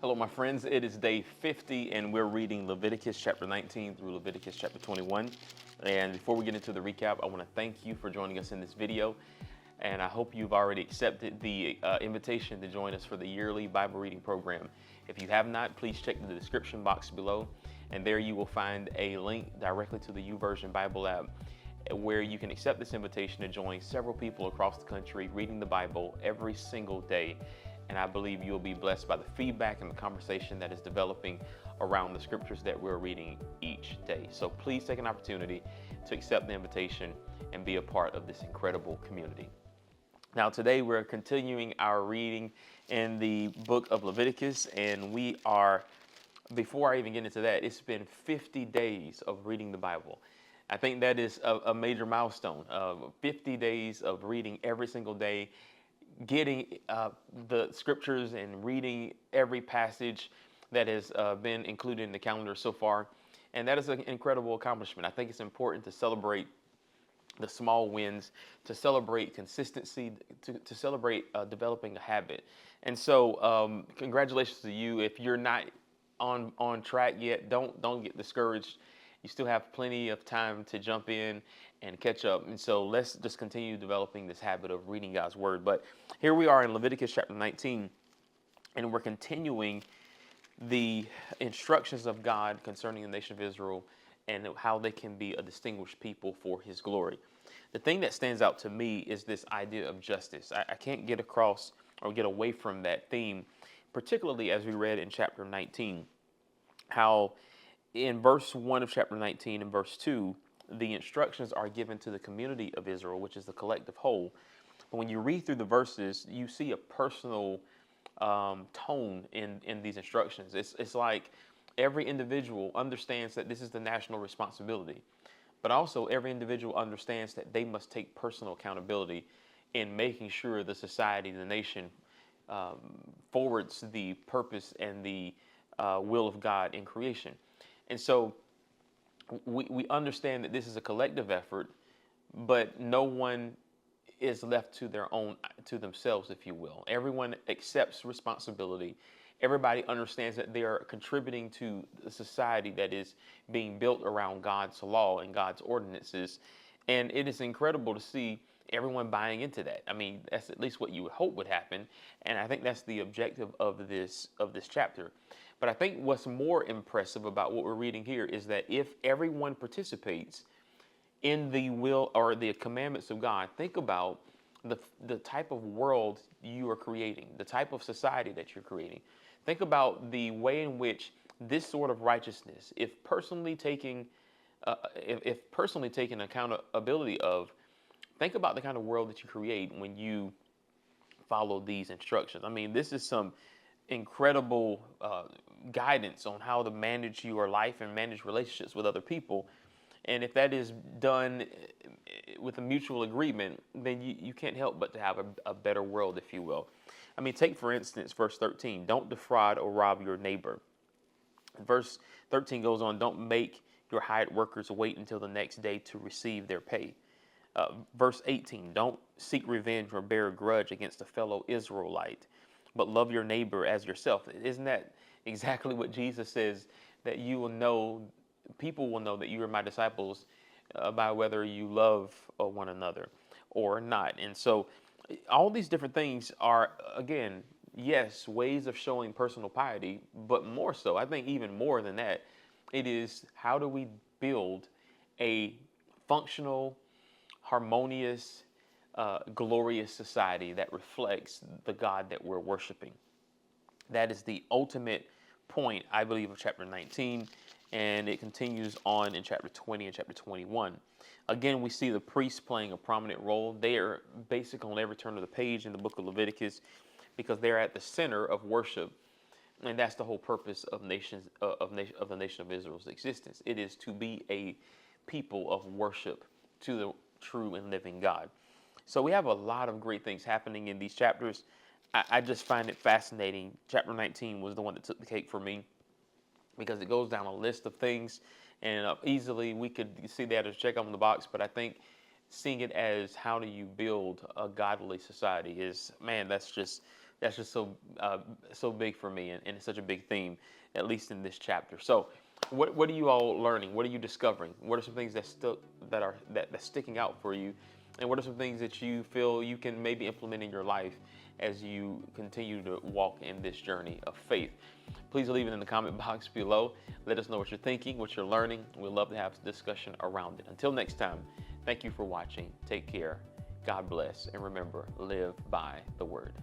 Hello, my friends. It is day 50, and we're reading Leviticus chapter 19 through Leviticus chapter 21. And before we get into the recap, I want to thank you for joining us in this video. And I hope you've already accepted the invitation to join us for the yearly Bible reading program. If you have not, please check the description box below, and there you will find a link directly to the YouVersion Bible app, where you can accept this invitation to join several people across the country reading the Bible every single day. And I believe you'll be blessed by the feedback and the conversation that is developing around the scriptures that we're reading each day. So please take an opportunity to accept the invitation and be a part of this incredible community. Now today we're continuing our reading in the book of Leviticus, and before I even get into that, it's been 50 days of reading the Bible. I think that is a major milestone. 50 days of reading every single day, getting the scriptures and reading every passage that has been included in the calendar so far. And that is an incredible accomplishment. I think it's important to celebrate the small wins, to celebrate consistency, to celebrate developing a habit. And so congratulations to you. If you're not on track yet, don't get discouraged. You still have plenty of time to jump in and catch up. And so let's just continue developing this habit of reading God's word. But here we are in Leviticus chapter 19, and we're continuing the instructions of God concerning the nation of Israel and how they can be a distinguished people for his glory. The thing that stands out to me is this idea of justice. I can't get across or get away from that theme, particularly as we read in chapter 19, how in verse 1 of chapter 19 and verse 2, the instructions are given to the community of Israel, which is the collective whole. But when you read through the verses, you see a personal tone in these instructions. It's like every individual understands that this is the national responsibility, but also every individual understands that they must take personal accountability in making sure the society, the nation, forwards the purpose and the will of God in creation. And so we understand that this is a collective effort, but no one is left to themselves, if you will. Everyone accepts responsibility. Everybody understands that they are contributing to the society that is being built around God's law and God's ordinances. And it is incredible to see everyone buying into that. I mean, that's at least what you would hope would happen. And I think that's the objective of this chapter. But I think what's more impressive about what we're reading here is that if everyone participates in the will or the commandments of God, think about the type of world you are creating, the type of society that you're creating. Think about the way in which this sort of righteousness, if personally taking accountability of, think about the kind of world that you create when you follow these instructions. I mean, this is some incredible guidance on how to manage your life and manage relationships with other people. And if that is done with a mutual agreement, then you can't help but to have a better world, if you will. I mean, take for instance, verse 13, don't defraud or rob your neighbor. Verse 13 goes on, don't make your hired workers wait until the next day to receive their pay. Verse 18, don't seek revenge or bear a grudge against a fellow Israelite, but love your neighbor as yourself. Isn't that exactly what Jesus says, that people will know that you are my disciples by whether you love one another or not. And so all these different things are, again, yes, ways of showing personal piety, but more so, I think even more than that, it is how do we build a functional, harmonious, glorious society that reflects the God that we're worshiping. That is the ultimate point, I believe, of chapter 19, and it continues on in chapter 20 and chapter 21. Again, we see the priests playing a prominent role. They are basically on every turn of the page in the book of Leviticus because they're at the center of worship, and that's the whole purpose of the nation of Israel's existence. It is to be a people of worship to the true and living God. So we have a lot of great things happening in these chapters. I just find it fascinating. Chapter 19 was the one that took the cake for me because it goes down a list of things, and easily we could see that as a check on the box, but I think seeing it as how do you build a godly society is, man, that's just That's just so big for me, and it's such a big theme, at least in this chapter. So, what are you all learning? What are you discovering? What are some things that's sticking out for you, and what are some things that you feel you can maybe implement in your life as you continue to walk in this journey of faith? Please leave it in the comment box below. Let us know what you're thinking, what you're learning. We'd love to have a discussion around it. Until next time, thank you for watching. Take care. God bless. And remember, live by the word.